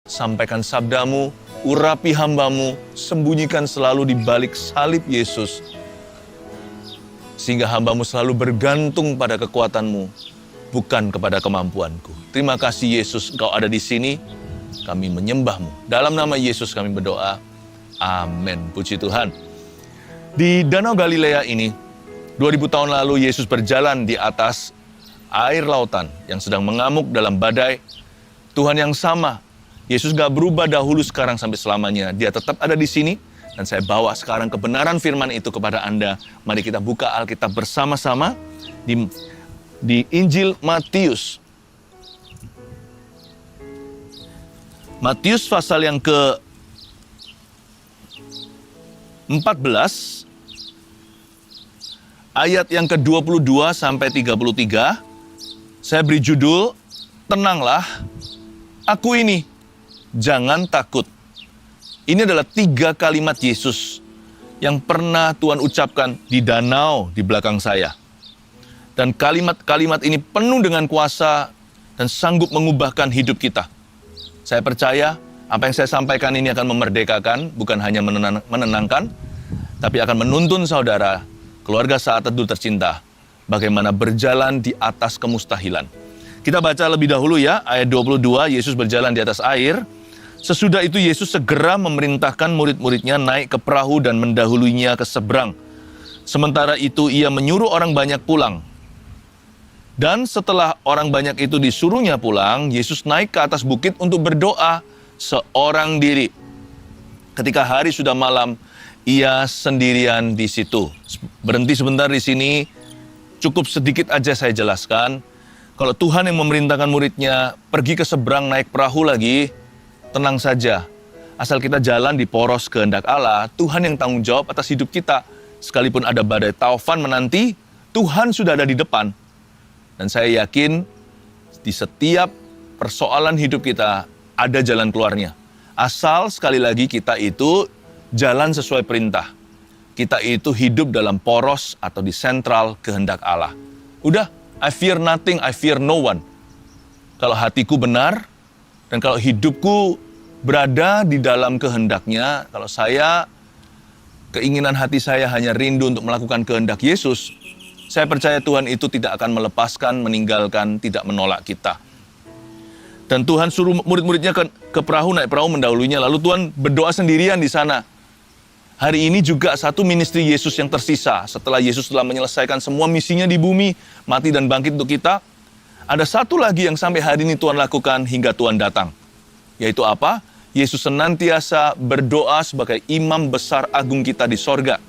Sampaikan sabdamu, urapi hambamu, sembunyikan selalu di balik salib Yesus. Sehingga hambamu selalu bergantung pada kekuatanmu, bukan kepada kemampuanku. Terima kasih Yesus, Engkau ada di sini. Kami menyembahmu. Dalam nama Yesus kami berdoa. Amin. Puji Tuhan. Di Danau Galilea ini, 2000 tahun lalu Yesus berjalan di atas air lautan yang sedang mengamuk dalam badai. Tuhan yang sama, Yesus gak berubah dahulu, sekarang, sampai selamanya. Dia tetap ada di sini. Dan saya bawa sekarang kebenaran firman itu kepada Anda. Mari kita buka Alkitab bersama-sama di Injil Matius. Matius pasal yang ke-14, ayat yang ke-22 sampai 33. Saya beri judul, Tenanglah, Aku ini. Jangan takut. Ini adalah 3 kalimat Yesus yang pernah Tuhan ucapkan di danau di belakang saya. Dan kalimat-kalimat ini penuh dengan kuasa dan sanggup mengubahkan hidup kita. Saya percaya apa yang saya sampaikan ini akan memerdekakan, bukan hanya menenangkan, tapi akan menuntun saudara, keluarga Saat Teduh tercinta, bagaimana berjalan di atas kemustahilan. Kita baca lebih dahulu ya, ayat 22, Yesus berjalan di atas air. Sesudah itu Yesus segera memerintahkan murid-muridnya naik ke perahu dan mendahuluinya ke seberang. Sementara itu ia menyuruh orang banyak pulang. Dan setelah orang banyak itu disuruhnya pulang, Yesus naik ke atas bukit untuk berdoa seorang diri. Ketika hari sudah malam, ia sendirian di situ. Berhenti sebentar di sini, cukup sedikit aja saya jelaskan. Kalau Tuhan yang memerintahkan muridnya pergi ke seberang naik perahu lagi, tenang saja. Asal kita jalan di poros kehendak Allah, Tuhan yang tanggung jawab atas hidup kita. Sekalipun ada badai taufan menanti, Tuhan sudah ada di depan. Dan saya yakin di setiap persoalan hidup kita ada jalan keluarnya. Asal sekali lagi kita itu jalan sesuai perintah. Kita itu hidup dalam poros atau di sentral kehendak Allah. Udah, I fear nothing, I fear no one. Kalau hatiku benar, dan kalau hidupku berada di dalam kehendaknya, kalau keinginan hati saya hanya rindu untuk melakukan kehendak Yesus, saya percaya Tuhan itu tidak akan melepaskan, meninggalkan, tidak menolak kita. Dan Tuhan suruh murid-muridnya ke perahu, naik perahu mendahulunya, lalu Tuhan berdoa sendirian di sana. Hari ini juga satu ministry Yesus yang tersisa, setelah Yesus telah menyelesaikan semua misinya di bumi, mati dan bangkit untuk kita, ada satu lagi yang sampai hari ini Tuhan lakukan hingga Tuhan datang. Yaitu apa? Yesus senantiasa berdoa sebagai imam besar agung kita di sorga.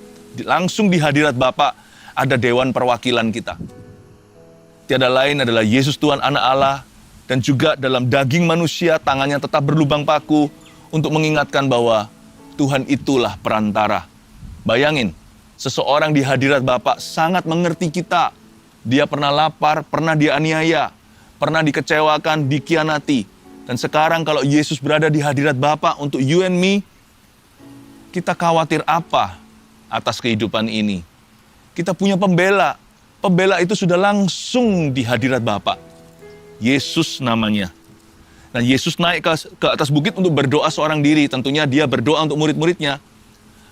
Langsung di hadirat Bapa ada dewan perwakilan kita. Tiada lain adalah Yesus Tuhan Anak Allah, dan juga dalam daging manusia tangannya tetap berlubang paku untuk mengingatkan bahwa Tuhan itulah perantara. Bayangin, seseorang di hadirat Bapa sangat mengerti kita. Dia pernah lapar, pernah dianiaya, pernah dikecewakan, dikhianati. Dan sekarang kalau Yesus berada di hadirat Bapa untuk you and me, kita khawatir apa atas kehidupan ini? Kita punya pembela. Pembela itu sudah langsung di hadirat Bapa. Yesus namanya. Dan Yesus naik ke atas bukit untuk berdoa seorang diri. Tentunya dia berdoa untuk murid-muridnya.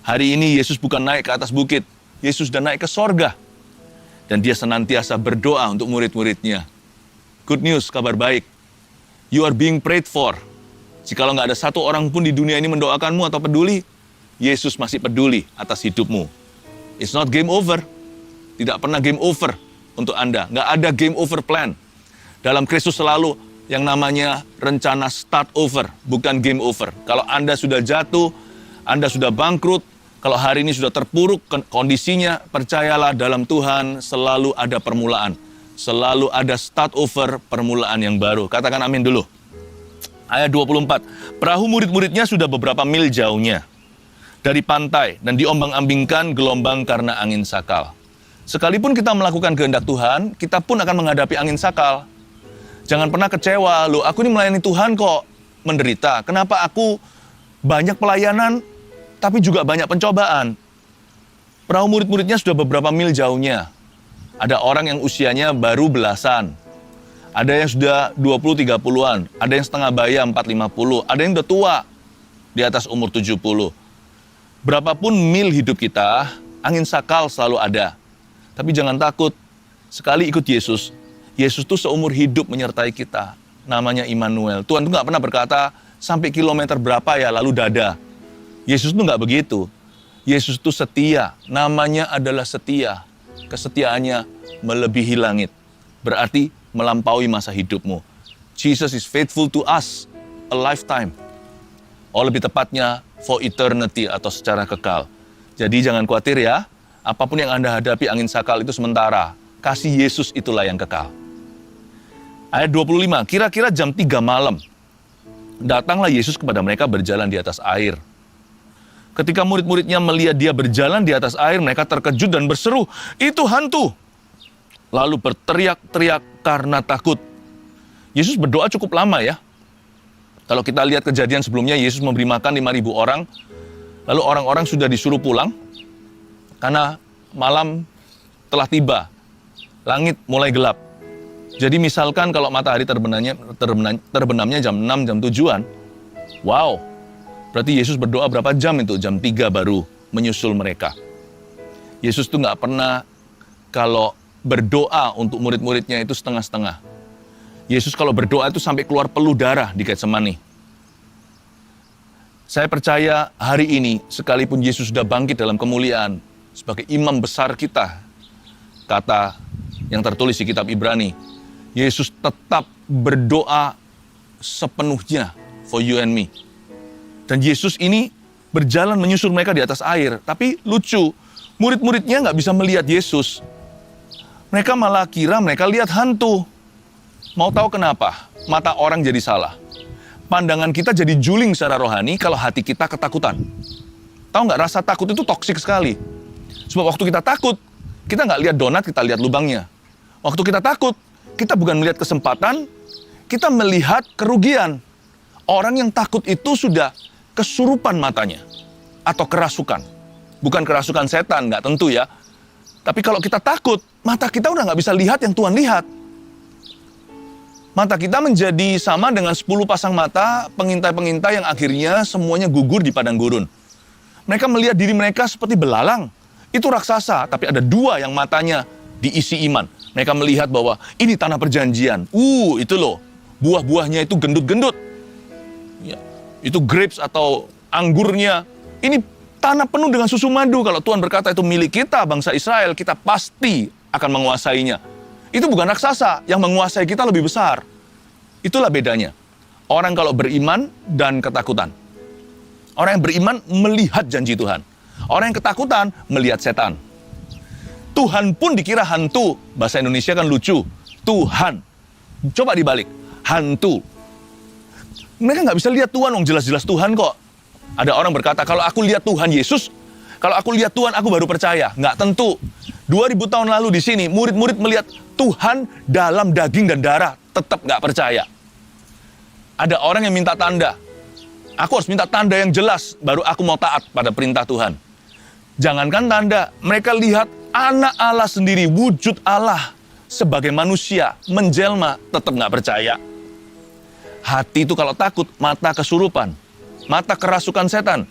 Hari ini Yesus bukan naik ke atas bukit. Yesus sudah naik ke sorga. Dan dia senantiasa berdoa untuk murid-muridnya. Good news, kabar baik. You are being prayed for. Jikalau nggak ada satu orang pun di dunia ini mendoakanmu atau peduli, Yesus masih peduli atas hidupmu. It's not game over. Tidak pernah game over untuk Anda. Nggak ada game over plan. Dalam Kristus selalu yang namanya rencana start over, bukan game over. Kalau Anda sudah jatuh, Anda sudah bangkrut, kalau hari ini sudah terpuruk kondisinya, percayalah dalam Tuhan selalu ada permulaan. Selalu ada start over, permulaan yang baru. Katakan amin dulu. Ayat 24. Perahu murid-muridnya sudah beberapa mil jauhnya dari pantai dan diombang-ambingkan gelombang karena angin sakal. Sekalipun kita melakukan kehendak Tuhan, kita pun akan menghadapi angin sakal. Jangan pernah kecewa, loh aku ini melayani Tuhan kok menderita. Kenapa aku banyak pelayanan, tapi juga banyak pencobaan? Perahu murid-muridnya sudah beberapa mil jauhnya. Ada orang yang usianya baru belasan. Ada yang sudah 20-30-an, ada yang setengah baya 40-50, ada yang udah tua di atas umur 70. Berapapun mil hidup kita, angin sakal selalu ada. Tapi jangan takut, sekali ikut Yesus, Yesus tuh seumur hidup menyertai kita. Namanya Immanuel. Tuhan tuh nggak pernah berkata, sampai kilometer berapa ya lalu dada. Yesus tuh nggak begitu. Yesus tuh setia, namanya adalah setia. Kesetiaannya melebihi langit. Berarti melampaui masa hidupmu. Jesus is faithful to us a lifetime. Lebih tepatnya for eternity atau secara kekal. Jadi jangan khawatir ya, apapun yang Anda hadapi angin sakal itu sementara. Kasih Yesus itulah yang kekal. Ayat 25, kira-kira jam 3 malam. Datanglah Yesus kepada mereka berjalan di atas air. Ketika murid-muridnya melihat dia berjalan di atas air, mereka terkejut dan berseru, "Itu hantu!" Lalu berteriak-teriak karena takut. Yesus berdoa cukup lama ya. Kalau kita lihat kejadian sebelumnya, Yesus memberi makan 5.000 orang, lalu orang-orang sudah disuruh pulang, karena malam telah tiba, langit mulai gelap. Jadi misalkan kalau matahari terbenamnya jam 6, jam 7-an, wow, berarti Yesus berdoa berapa jam itu? Jam 3 baru menyusul mereka. Yesus tuh nggak pernah kalau berdoa untuk murid-muridnya itu setengah-setengah. Yesus kalau berdoa itu sampai keluar peluh darah di Getsemani. Saya percaya hari ini, sekalipun Yesus sudah bangkit dalam kemuliaan, sebagai imam besar kita, kata yang tertulis di kitab Ibrani, Yesus tetap berdoa sepenuhnya for you and me. Dan Yesus ini berjalan menyusul mereka di atas air. Tapi lucu, murid-muridnya nggak bisa melihat Yesus. Mereka malah kira mereka lihat hantu. Mau tahu kenapa? Mata orang jadi salah. Pandangan kita jadi juling secara rohani kalau hati kita ketakutan. Tahu nggak, rasa takut itu toksik sekali. Sebab waktu kita takut, kita nggak lihat donat, kita lihat lubangnya. Waktu kita takut, kita bukan melihat kesempatan, kita melihat kerugian. Orang yang takut itu sudah kesurupan matanya. Atau kerasukan. Bukan kerasukan setan, nggak tentu ya. Tapi kalau kita takut, mata kita udah nggak bisa lihat yang Tuhan lihat. Mata kita menjadi sama dengan 10 pasang mata pengintai-pengintai yang akhirnya semuanya gugur di padang gurun. Mereka melihat diri mereka seperti belalang. Itu raksasa, tapi ada 2 yang matanya diisi iman. Mereka melihat bahwa ini tanah perjanjian. Itu loh, buah-buahnya itu gendut-gendut. Ya, itu grapes atau anggurnya. Ini tanah penuh dengan susu madu. Kalau Tuhan berkata itu milik kita, bangsa Israel, kita pasti akan menguasainya. Itu bukan raksasa, yang menguasai kita lebih besar. Itulah bedanya. Orang kalau beriman dan ketakutan. Orang yang beriman melihat janji Tuhan. Orang yang ketakutan melihat setan. Tuhan pun dikira hantu. Bahasa Indonesia kan lucu. Tuhan. Coba dibalik. Hantu. Mereka nggak bisa lihat Tuhan, jelas-jelas Tuhan kok. Ada orang berkata, kalau aku lihat Tuhan Yesus, kalau aku lihat Tuhan, aku baru percaya. Nggak tentu. 2000 tahun lalu di sini, murid-murid melihat Tuhan dalam daging dan darah, tetap nggak percaya. Ada orang yang minta tanda. Aku harus minta tanda yang jelas, baru aku mau taat pada perintah Tuhan. Jangankan tanda, mereka lihat anak Allah sendiri, wujud Allah sebagai manusia, menjelma, tetap nggak percaya. Hati itu kalau takut, mata kesurupan, mata kerasukan setan.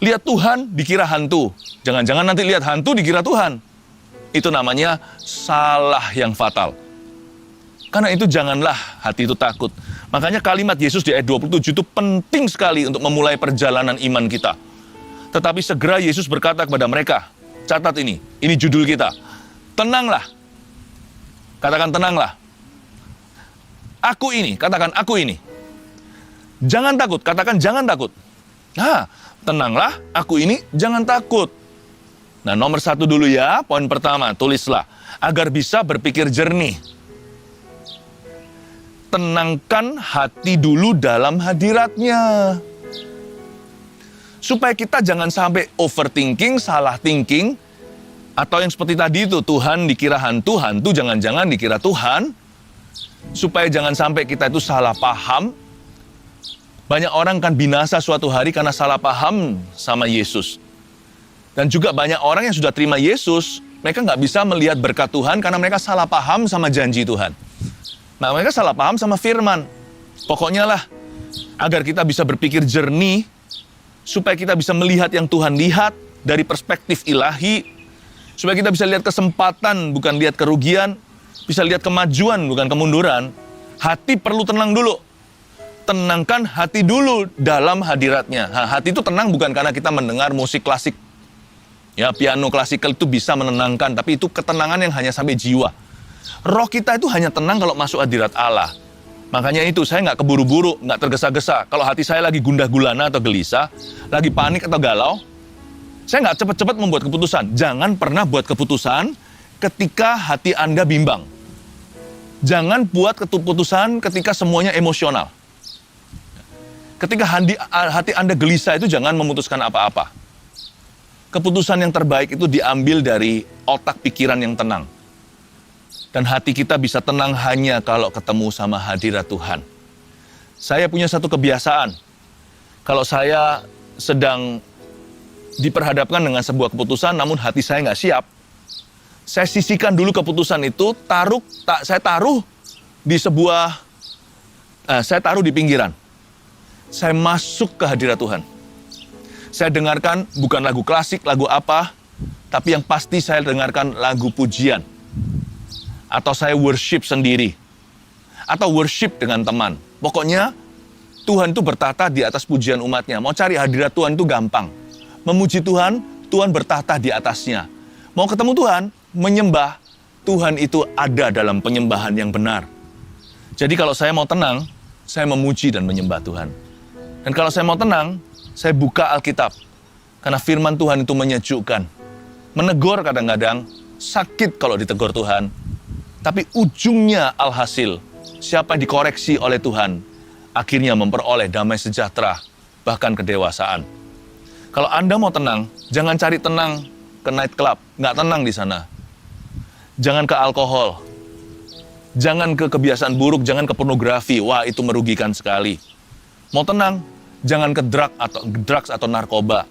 Lihat Tuhan, dikira hantu. Jangan-jangan nanti lihat hantu, dikira Tuhan. Itu namanya salah yang fatal. Karena itu janganlah hati itu takut. Makanya kalimat Yesus di ayat 27 itu penting sekali untuk memulai perjalanan iman kita. Tetapi segera Yesus berkata kepada mereka, catat ini judul kita. Tenanglah. Katakan tenanglah. Aku ini, katakan aku ini. Jangan takut, katakan jangan takut. Nah, tenanglah, aku ini, jangan takut. Nah, nomor 1 dulu ya, poin pertama, tulislah. Agar bisa berpikir jernih. Tenangkan hati dulu dalam hadiratnya. Supaya kita jangan sampai overthinking, salah thinking, atau yang seperti tadi itu, Tuhan dikira hantu, hantu jangan-jangan dikira Tuhan. Supaya jangan sampai kita itu salah paham. Banyak orang kan binasa suatu hari karena salah paham sama Yesus. Dan juga banyak orang yang sudah terima Yesus, mereka nggak bisa melihat berkat Tuhan karena mereka salah paham sama janji Tuhan. Nah, mereka salah paham sama firman. Pokoknya lah, agar kita bisa berpikir jernih, supaya kita bisa melihat yang Tuhan lihat dari perspektif ilahi, supaya kita bisa lihat kesempatan, bukan lihat kerugian, bisa lihat kemajuan, bukan kemunduran. Hati perlu tenang dulu. Tenangkan hati dulu dalam hadiratnya. Hati itu tenang bukan karena kita mendengar musik klasik. Ya, piano klasikal itu bisa menenangkan, tapi itu ketenangan yang hanya sampai jiwa. Roh kita itu hanya tenang kalau masuk hadirat Allah. Makanya itu, saya nggak keburu-buru, nggak tergesa-gesa. Kalau hati saya lagi gundah gulana atau gelisah, lagi panik atau galau, saya nggak cepat-cepat membuat keputusan. Jangan pernah buat keputusan ketika hati Anda bimbang. Jangan buat keputusan ketika semuanya emosional. Ketika hati Anda gelisah itu jangan memutuskan apa-apa. Keputusan yang terbaik itu diambil dari otak pikiran yang tenang. Dan hati kita bisa tenang hanya kalau ketemu sama hadirat Tuhan. Saya punya satu kebiasaan. Kalau saya sedang diperhadapkan dengan sebuah keputusan, namun hati saya nggak siap, saya sisihkan dulu keputusan itu, saya taruh di pinggiran. Saya masuk ke hadirat Tuhan. Saya dengarkan bukan lagu klasik, lagu apa, tapi yang pasti saya dengarkan lagu pujian. Atau saya worship sendiri. Atau worship dengan teman. Pokoknya Tuhan itu bertata di atas pujian umatnya. Mau cari hadirat Tuhan itu gampang. Memuji Tuhan, Tuhan bertata di atasnya. Mau ketemu Tuhan, menyembah, Tuhan itu ada dalam penyembahan yang benar. Jadi kalau saya mau tenang, saya memuji dan menyembah Tuhan. Dan kalau saya mau tenang, saya buka Alkitab. Karena firman Tuhan itu menyejukkan. Menegur kadang-kadang, sakit kalau ditegur Tuhan. Tapi ujungnya alhasil, siapa yang dikoreksi oleh Tuhan, akhirnya memperoleh damai sejahtera, bahkan kedewasaan. Kalau Anda mau tenang, jangan cari tenang ke night club, nggak tenang di sana. Jangan ke alkohol, jangan ke kebiasaan buruk, jangan ke pornografi, wah itu merugikan sekali. Mau tenang, jangan ke drugs atau narkoba.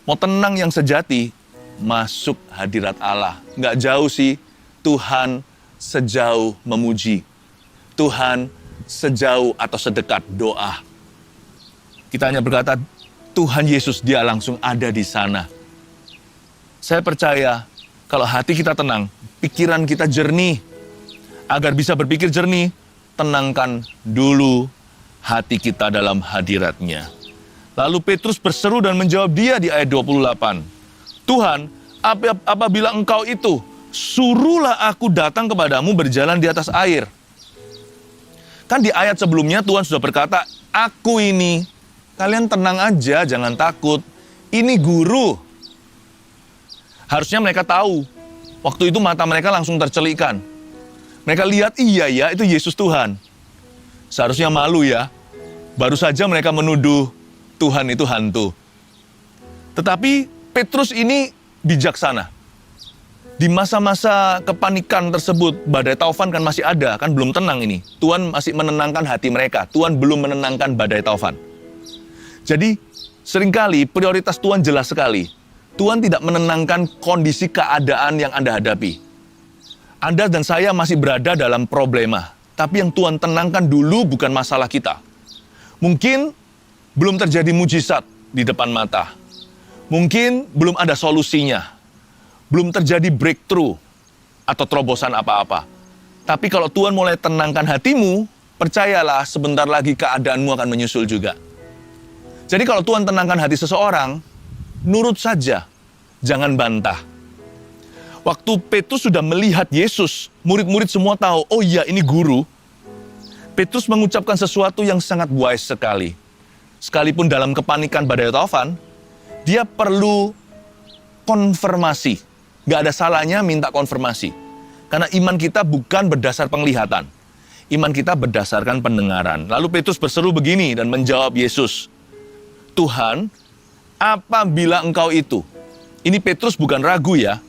Mau tenang yang sejati, masuk hadirat Allah. Nggak jauh sih, Tuhan sejauh memuji. Tuhan sejauh atau sedekat doa. Kita hanya berkata, Tuhan Yesus dia langsung ada di sana. Saya percaya, kalau hati kita tenang, pikiran kita jernih. Agar bisa berpikir jernih, tenangkan dulu hati kita dalam hadiratnya. Lalu Petrus berseru dan menjawab dia di ayat 28. Tuhan, apabila engkau itu, suruhlah aku datang kepadamu berjalan di atas air. Kan di ayat sebelumnya Tuhan sudah berkata, aku ini, kalian tenang aja, jangan takut. Ini guru. Harusnya mereka tahu. Waktu itu mata mereka langsung tercelikkan. Mereka lihat, iya ya, itu Yesus Tuhan. Seharusnya malu ya. Baru saja mereka menuduh Tuhan itu hantu. Tetapi Petrus ini bijaksana. Di masa-masa kepanikan tersebut, badai taufan kan masih ada, kan belum tenang ini. Tuhan masih menenangkan hati mereka. Tuhan belum menenangkan badai taufan. Jadi, seringkali prioritas Tuhan jelas sekali. Tuhan tidak menenangkan kondisi keadaan yang Anda hadapi. Anda dan saya masih berada dalam problema. Tapi yang Tuhan tenangkan dulu bukan masalah kita. Mungkin belum terjadi mujizat di depan mata. Mungkin belum ada solusinya. Belum terjadi breakthrough atau terobosan apa-apa. Tapi kalau Tuhan mulai tenangkan hatimu, percayalah sebentar lagi keadaanmu akan menyusul juga. Jadi kalau Tuhan tenangkan hati seseorang, nurut saja, jangan bantah. Waktu Petrus sudah melihat Yesus, murid-murid semua tahu, oh iya ini guru. Petrus mengucapkan sesuatu yang sangat wise sekali. Sekalipun dalam kepanikan badai taufan, dia perlu konfirmasi. Gak ada salahnya minta konfirmasi. Karena iman kita bukan berdasar penglihatan. Iman kita berdasarkan pendengaran. Lalu Petrus berseru begini dan menjawab Yesus. Tuhan, apabila engkau itu. Ini Petrus bukan ragu ya.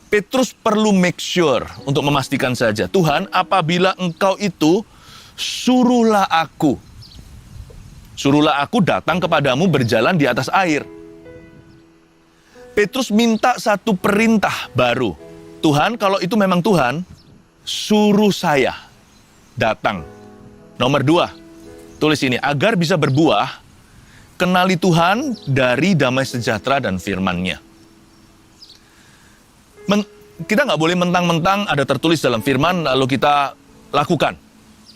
Petrus perlu make sure untuk memastikan saja. Tuhan, apabila engkau itu, suruhlah aku. Suruhlah aku datang kepadamu berjalan di atas air. Petrus minta satu perintah baru. Tuhan, kalau itu memang Tuhan, suruh saya. datang. Nomor 2, tulis ini, agar bisa berbuah, kenali Tuhan dari damai sejahtera dan firman-Nya. Kita nggak boleh mentang-mentang ada tertulis dalam firman lalu kita lakukan.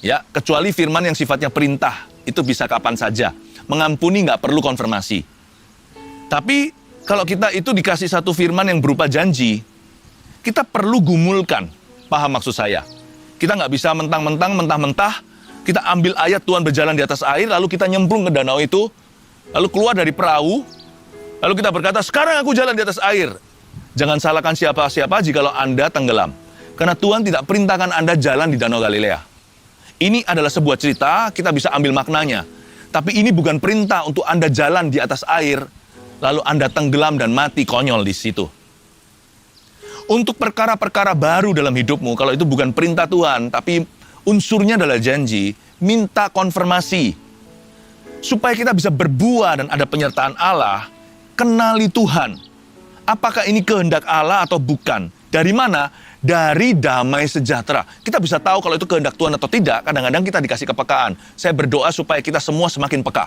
Ya, kecuali firman yang sifatnya perintah, itu bisa kapan saja. Mengampuni nggak perlu konfirmasi. Tapi kalau kita itu dikasih satu firman yang berupa janji, kita perlu gumulkan. Paham maksud saya? Kita nggak bisa mentah-mentah, kita ambil ayat Tuhan berjalan di atas air, lalu kita nyemplung ke danau itu, lalu keluar dari perahu, lalu kita berkata, sekarang aku jalan di atas air. Jangan salahkan siapa-siapa jikalau Anda tenggelam. Karena Tuhan tidak perintahkan Anda jalan di Danau Galilea. Ini adalah sebuah cerita, kita bisa ambil maknanya. Tapi ini bukan perintah untuk Anda jalan di atas air, lalu Anda tenggelam dan mati konyol di situ. Untuk perkara-perkara baru dalam hidupmu, kalau itu bukan perintah Tuhan, tapi unsurnya adalah janji, minta konfirmasi. Supaya kita bisa berbuah dan ada penyertaan Allah, kenali Tuhan. Apakah ini kehendak Allah atau bukan? Dari mana? Dari damai sejahtera. Kita bisa tahu kalau itu kehendak Tuhan atau tidak, kadang-kadang kita dikasih kepekaan. Saya berdoa supaya kita semua semakin peka.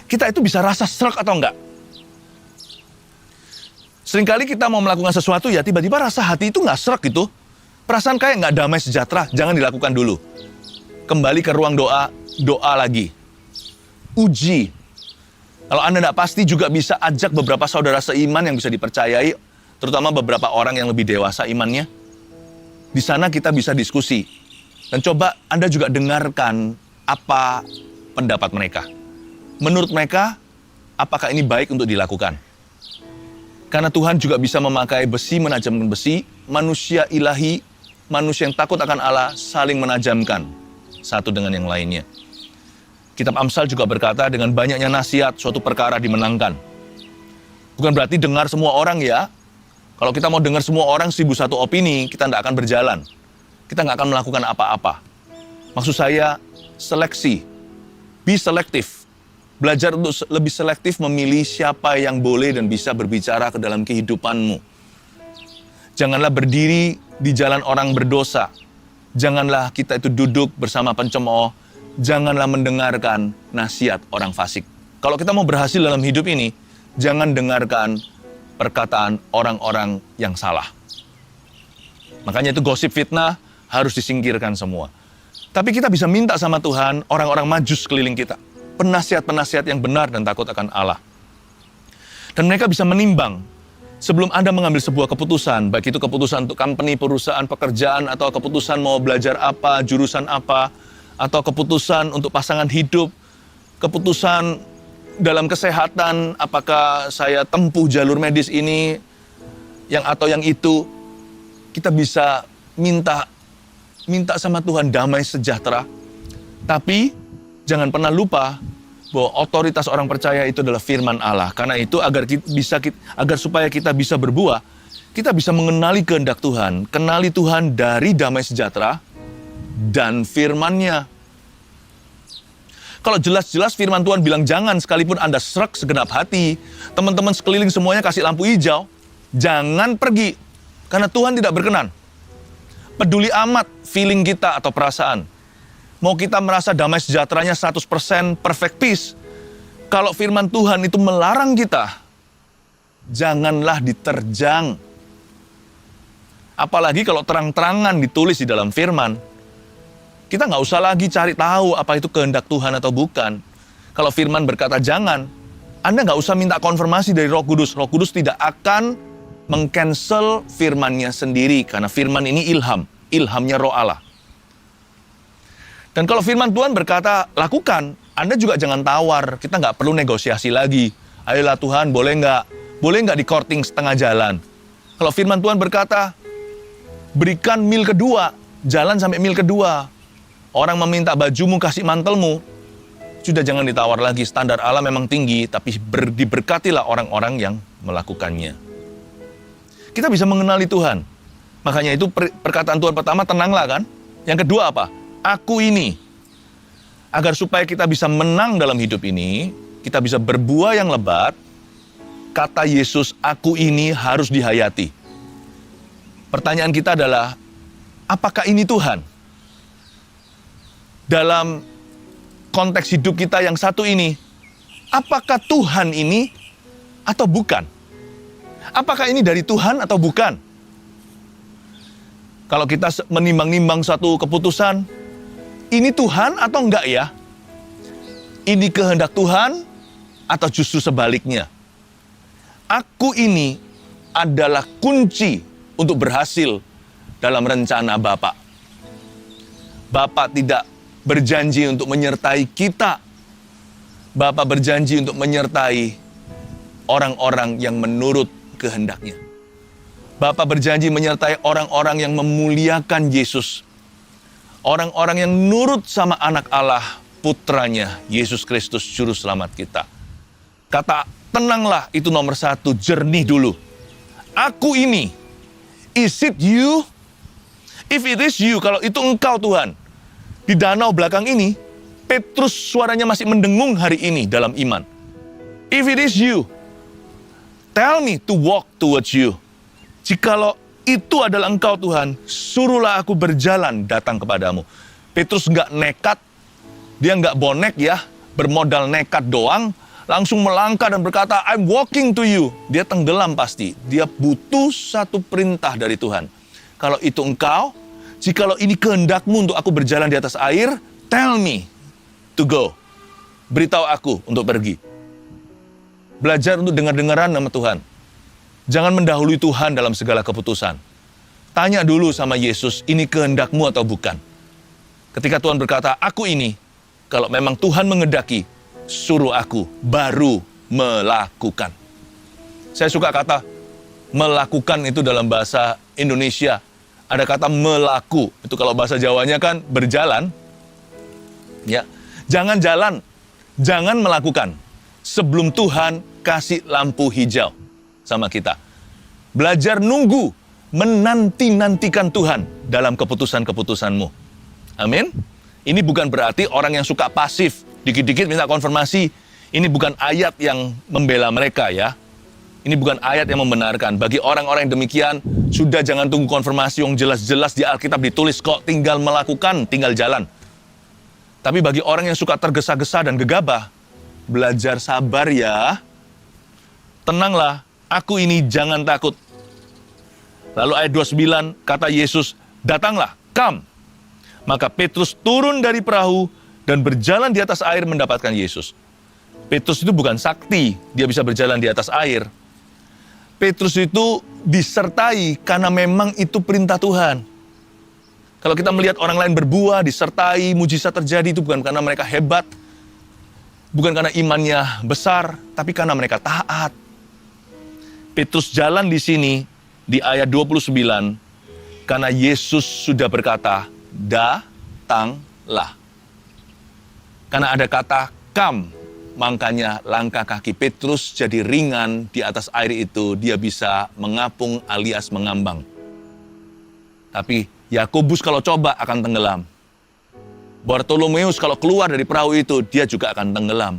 Kita itu bisa rasa serak atau enggak? Seringkali kita mau melakukan sesuatu ya tiba-tiba rasa hati itu nggak serak gitu. Perasaan kayak nggak damai sejahtera, jangan dilakukan dulu. Kembali ke ruang doa, doa lagi. Uji. Kalau Anda tidak pasti juga bisa ajak beberapa saudara seiman yang bisa dipercayai, terutama beberapa orang yang lebih dewasa imannya. Di sana kita bisa diskusi. Dan coba Anda juga dengarkan apa pendapat mereka. Menurut mereka, apakah ini baik untuk dilakukan? Karena Tuhan juga bisa memakai besi menajamkan besi, manusia ilahi, manusia yang takut akan Allah saling menajamkan satu dengan yang lainnya. Kitab Amsal juga berkata dengan banyaknya nasihat suatu perkara dimenangkan. Bukan berarti dengar semua orang ya. Kalau kita mau dengar semua orang 1001 opini, kita tidak akan berjalan. Kita nggak akan melakukan apa-apa. Maksud saya seleksi, be selective. Belajar untuk lebih selektif memilih siapa yang boleh dan bisa berbicara ke dalam kehidupanmu. Janganlah berdiri di jalan orang berdosa. Janganlah kita itu duduk bersama pencemooh. Janganlah mendengarkan nasihat orang fasik. Kalau kita mau berhasil dalam hidup ini, jangan dengarkan perkataan orang-orang yang salah. Makanya itu gosip fitnah harus disingkirkan semua. Tapi kita bisa minta sama Tuhan orang-orang maju sekeliling kita. Penasihat-penasihat yang benar dan takut akan Allah. Dan mereka bisa menimbang sebelum Anda mengambil sebuah keputusan, baik itu keputusan untuk company, perusahaan, pekerjaan, atau keputusan mau belajar apa, jurusan apa, atau keputusan untuk pasangan hidup, keputusan dalam kesehatan, apakah saya tempuh jalur medis ini, yang atau yang itu, kita bisa minta sama Tuhan damai sejahtera. Tapi jangan pernah lupa bahwa otoritas orang percaya itu adalah firman Allah. Karena itu agar supaya kita bisa berbuah, kita bisa mengenali kehendak Tuhan, kenali Tuhan dari damai sejahtera dan firman-Nya. Kalau jelas-jelas firman Tuhan bilang jangan, sekalipun Anda serak segenap hati, teman-teman sekeliling semuanya kasih lampu hijau, jangan pergi. Karena Tuhan tidak berkenan. Peduli amat feeling kita atau perasaan. Mau kita merasa damai sejahteranya 100% perfect peace. Kalau firman Tuhan itu melarang kita, janganlah diterjang. Apalagi kalau terang-terangan ditulis di dalam firman. Kita nggak usah lagi cari tahu apa itu kehendak Tuhan atau bukan. Kalau firman berkata jangan, Anda nggak usah minta konfirmasi dari Roh Kudus. Roh Kudus tidak akan meng-cancel firman-Nya sendiri. Karena firman ini ilhamnya Roh Allah. Dan kalau firman Tuhan berkata lakukan, Anda juga jangan tawar. Kita nggak perlu negosiasi lagi. Ayolah Tuhan, boleh nggak di courting setengah jalan. Kalau firman Tuhan berkata, berikan mil kedua, jalan sampai mil kedua. Orang meminta bajumu, kasih mantelmu. Sudah jangan ditawar lagi, standar Allah memang tinggi, tapi diberkatilah orang-orang yang melakukannya. Kita bisa mengenali Tuhan. Makanya itu perkataan Tuhan pertama, tenanglah kan. Yang kedua apa? Aku ini. Agar supaya kita bisa menang dalam hidup ini, kita bisa berbuah yang lebat, kata Yesus, aku ini harus dihayati. Pertanyaan kita adalah, apakah ini Tuhan? dalam konteks hidup kita yang satu ini, apakah Tuhan ini atau bukan? Apakah ini dari Tuhan atau bukan? Kalau kita menimbang-nimbang suatu keputusan, ini Tuhan atau enggak ya? Ini kehendak Tuhan atau justru sebaliknya? Aku ini adalah kunci untuk berhasil dalam rencana Bapa. Bapa tidak berjanji untuk menyertai kita. Bapa berjanji untuk menyertai orang-orang yang menurut kehendaknya. Bapa berjanji menyertai orang-orang yang memuliakan Yesus. Orang-orang yang nurut sama anak Allah, putranya, Yesus Kristus, Juru Selamat kita. Kata tenanglah itu nomor satu, jernih dulu. Aku ini, is it you? If it is you, kalau itu engkau Tuhan. Di danau belakang ini, Petrus suaranya masih mendengung hari ini dalam iman. If it is you, tell me to walk towards you. Jikalau itu adalah engkau Tuhan, suruhlah aku berjalan datang kepadamu. Petrus nggak nekat, dia nggak bonek ya, bermodal nekat doang, langsung melangkah dan berkata, I'm walking to you. Dia tenggelam pasti, dia butuh satu perintah dari Tuhan. Kalau itu engkau, jikalau ini kehendakmu untuk aku berjalan di atas air, tell me to go. Beritahu aku untuk pergi. Belajar untuk dengar-dengaran nama Tuhan. Jangan mendahului Tuhan dalam segala keputusan. Tanya dulu sama Yesus, ini kehendakmu atau bukan? Ketika Tuhan berkata, aku ini, kalau memang Tuhan mengendaki, suruh aku, baru melakukan. Saya suka kata melakukan itu dalam bahasa Indonesia. Ada kata melaku, itu kalau bahasa Jawanya kan berjalan. Ya, jangan jalan, jangan melakukan. Sebelum Tuhan kasih lampu hijau sama kita. Belajar nunggu, menanti-nantikan Tuhan dalam keputusan-keputusanmu. Amin. Ini bukan berarti orang yang suka pasif, dikit-dikit minta konfirmasi. Ini bukan ayat yang membela mereka ya. Ini bukan ayat yang membenarkan. Bagi orang-orang yang demikian, sudah jangan tunggu konfirmasi yang jelas-jelas di Alkitab ditulis kok, tinggal melakukan, tinggal jalan. Tapi bagi orang yang suka tergesa-gesa dan gegabah, belajar sabar ya. Tenanglah, aku ini jangan takut. Lalu ayat 29 kata Yesus, datanglah, come. Maka Petrus turun dari perahu dan berjalan di atas air mendapatkan Yesus. Petrus itu bukan sakti, dia bisa berjalan di atas air. Petrus itu disertai karena memang itu perintah Tuhan. Kalau kita melihat orang lain berbuah, disertai, mujizat terjadi, itu bukan karena mereka hebat, bukan karena imannya besar, tapi karena mereka taat. Petrus jalan di sini, di ayat 29, karena Yesus sudah berkata, datanglah. Karena ada kata come, makanya langkah kaki Petrus jadi ringan di atas air itu, dia bisa mengapung alias mengambang. Tapi Yakobus kalau coba akan tenggelam. Bartolomeus kalau keluar dari perahu itu, dia juga akan tenggelam.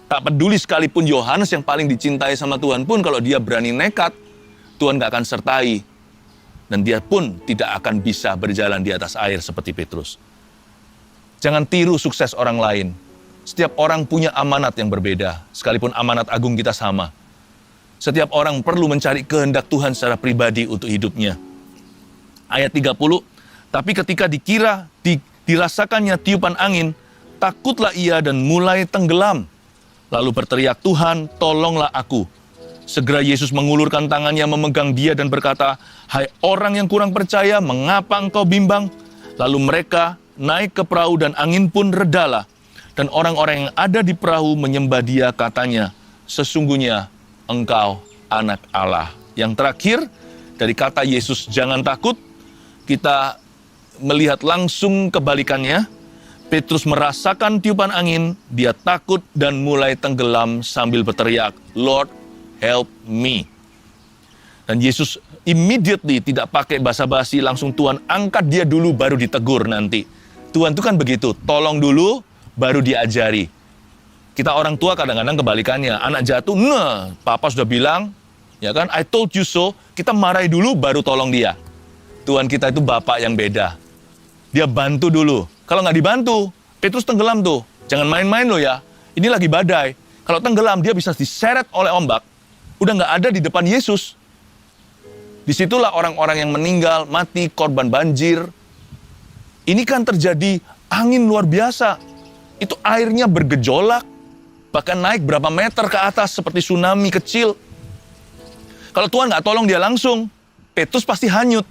Tak peduli sekalipun Yohanes yang paling dicintai sama Tuhan pun, kalau dia berani nekat, Tuhan gak akan sertai. Dan dia pun tidak akan bisa berjalan di atas air seperti Petrus. Jangan tiru sukses orang lain. Setiap orang punya amanat yang berbeda, sekalipun amanat agung kita sama. Setiap orang perlu mencari kehendak Tuhan secara pribadi untuk hidupnya. Ayat 30, tapi ketika dirasakannya tiupan angin, takutlah ia dan mulai tenggelam. Lalu berteriak, Tuhan, tolonglah aku. Segera Yesus mengulurkan tangannya memegang dia dan berkata, hai orang yang kurang percaya, mengapa engkau bimbang? Lalu mereka naik ke perahu dan angin pun redalah. Dan orang-orang yang ada di perahu menyembah dia, katanya, sesungguhnya engkau anak Allah. Yang terakhir, dari kata Yesus jangan takut, kita melihat langsung kebalikannya. Petrus merasakan tiupan angin, dia takut dan mulai tenggelam sambil berteriak, Lord, help me. Dan Yesus immediately tidak pakai basa-basi, langsung Tuhan angkat dia dulu baru ditegur nanti. Tuhan itu kan begitu, tolong dulu baru diajari. Kita orang tua kadang-kadang kebalikannya, anak jatuh, nah, papa sudah bilang, ya kan, I told you so, kita marahi dulu baru tolong dia. Tuhan kita itu bapak yang beda. Dia bantu dulu. Kalau nggak dibantu, Petrus tenggelam tuh. Jangan main-main loh ya. Ini lagi badai. Kalau tenggelam, dia bisa diseret oleh ombak. Udah nggak ada di depan Yesus. Disitulah orang-orang yang meninggal, mati, korban banjir. Ini kan terjadi angin luar biasa. Itu airnya bergejolak, bahkan naik berapa meter ke atas seperti tsunami kecil. Kalau Tuhan nggak tolong dia langsung, Petrus pasti hanyut.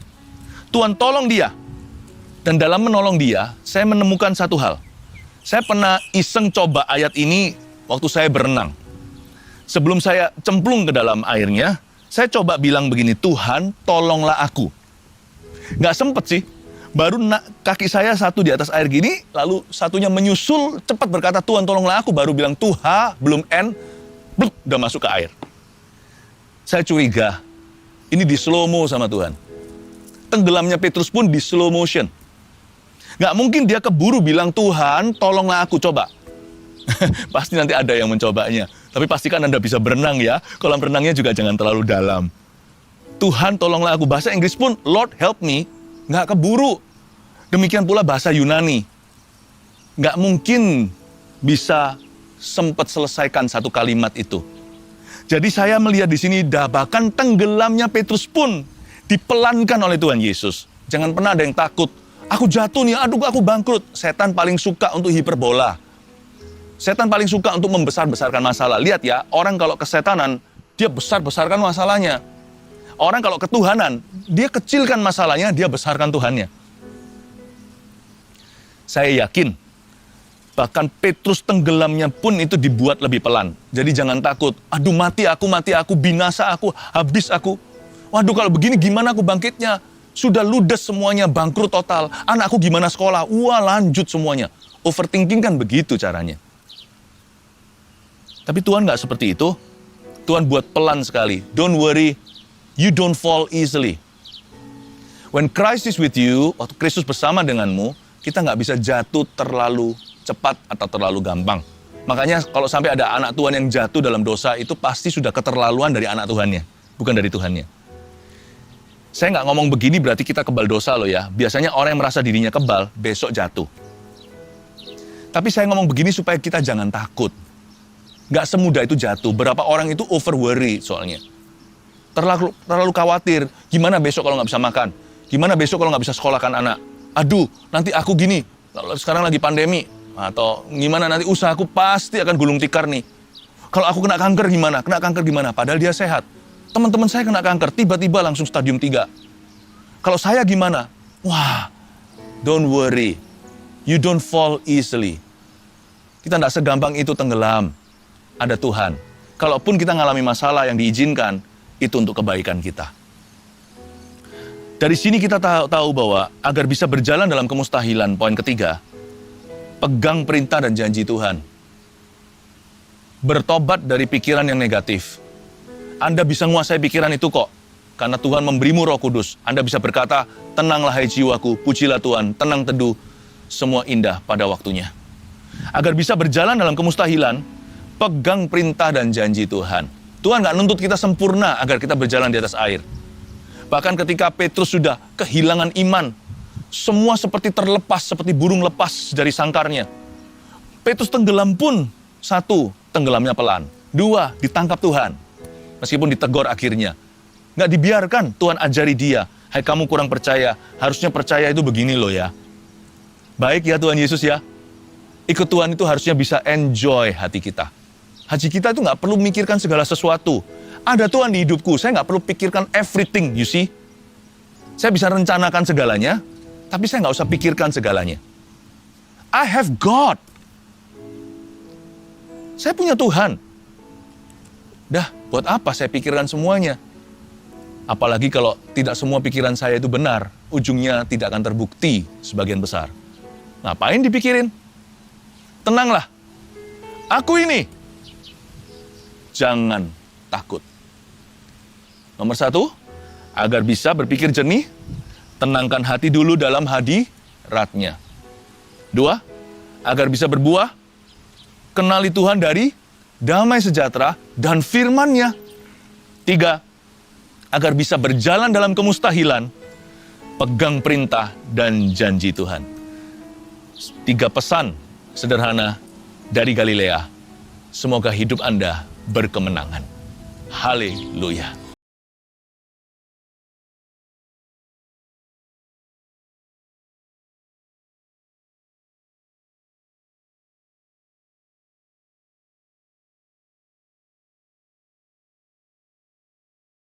Tuhan tolong dia. Dan dalam menolong dia, saya menemukan satu hal. Saya pernah iseng coba ayat ini waktu saya berenang. Sebelum saya cemplung ke dalam airnya, saya coba bilang begini, Tuhan tolonglah aku. Nggak sempet sih. Baru kaki saya satu di atas air gini, lalu satunya menyusul, cepat berkata, Tuhan tolonglah aku. Baru bilang, Tuhan, belum N, bluk, udah masuk ke air. Saya curiga, ini di slow-mo sama Tuhan. Tenggelamnya Petrus pun di slow motion. Nggak mungkin dia keburu bilang, Tuhan tolonglah aku, coba. Pasti nanti ada yang mencobanya. Tapi pastikan Anda bisa berenang ya. Kolam renangnya juga jangan terlalu dalam. Tuhan tolonglah aku. Bahasa Inggris pun, Lord help me. Nggak keburu. Demikian pula bahasa Yunani. Nggak mungkin bisa sempat selesaikan satu kalimat itu. Jadi saya melihat di sini, bahkan tenggelamnya Petrus pun dipelankan oleh Tuhan Yesus. Jangan pernah ada yang takut. Aku jatuh nih, aduh aku bangkrut. Setan paling suka untuk hiperbola. Setan paling suka untuk membesar-besarkan masalah. Lihat ya, orang kalau kesetanan, dia besar-besarkan masalahnya. Orang kalau ketuhanan, dia kecilkan masalahnya, dia besarkan Tuhannya. Saya yakin, bahkan Petrus tenggelamnya pun itu dibuat lebih pelan. Jadi jangan takut, aduh mati aku, binasa aku, habis aku. Waduh kalau begini gimana aku bangkitnya? Sudah ludes semuanya, bangkrut total. Anakku gimana sekolah? Wah lanjut semuanya. Overthinking kan begitu caranya. Tapi Tuhan nggak seperti itu. Tuhan buat pelan sekali. Don't worry, you don't fall easily. When Christ is with you, waktu Kristus bersama denganmu, kita nggak bisa jatuh terlalu cepat atau terlalu gampang. Makanya kalau sampai ada anak Tuhan yang jatuh dalam dosa, itu pasti sudah keterlaluan dari anak Tuhannya, bukan dari Tuhannya. Saya nggak ngomong begini berarti kita kebal dosa loh ya. Biasanya orang yang merasa dirinya kebal, besok jatuh. Tapi saya ngomong begini supaya kita jangan takut. Nggak semudah itu jatuh. Berapa orang itu over worry soalnya. Terlalu khawatir. Gimana besok kalau nggak bisa makan? Gimana besok kalau nggak bisa sekolahkan anak? Aduh, nanti aku gini. Sekarang lagi pandemi. Atau gimana nanti usahaku pasti akan gulung tikar nih. Kalau aku kena kanker gimana? Kena kanker gimana? Padahal dia sehat. Teman-teman saya kena kanker, tiba-tiba langsung stadium 3. Kalau saya gimana? Wah, don't worry. You don't fall easily. Kita tidak segampang itu tenggelam. Ada Tuhan. Kalaupun kita ngalami masalah yang diizinkan, itu untuk kebaikan kita. Dari sini kita tahu bahwa agar bisa berjalan dalam kemustahilan, poin ketiga, pegang perintah dan janji Tuhan. Bertobat dari pikiran yang negatif. Anda bisa menguasai pikiran itu kok. Karena Tuhan memberimu Roh Kudus. Anda bisa berkata, tenanglah hai jiwaku, pujilah Tuhan, tenang teduh, semua indah pada waktunya. Agar bisa berjalan dalam kemustahilan, pegang perintah dan janji Tuhan. Tuhan nggak nuntut kita sempurna agar kita berjalan di atas air. Bahkan ketika Petrus sudah kehilangan iman, semua seperti terlepas, seperti burung lepas dari sangkarnya. Petrus tenggelam pun, satu, tenggelamnya pelan. Dua, ditangkap Tuhan. Meskipun ditegur akhirnya. Nggak dibiarkan Tuhan ajari dia. Hai kamu kurang percaya, harusnya percaya itu begini loh ya. Baik ya Tuhan Yesus ya. Ikut Tuhan itu harusnya bisa enjoy hati kita. Hati kita itu nggak perlu memikirkan segala sesuatu. Ada Tuhan di hidupku, saya nggak perlu pikirkan everything, you see. Saya bisa rencanakan segalanya, tapi saya nggak usah pikirkan segalanya. I have God. Saya punya Tuhan. Dah, buat apa saya pikirkan semuanya? Apalagi kalau tidak semua pikiran saya itu benar, ujungnya tidak akan terbukti sebagian besar. Ngapain dipikirin? Tenanglah. Aku ini. Jangan takut. Nomor satu, agar bisa berpikir jernih, tenangkan hati dulu dalam hadiratnya. Dua, agar bisa berbuah, kenali Tuhan dari damai sejahtera dan firman-Nya. Tiga, agar bisa berjalan dalam kemustahilan, pegang perintah dan janji Tuhan. 3 pesan sederhana dari Galilea. Semoga hidup Anda berkemenangan. Haleluya.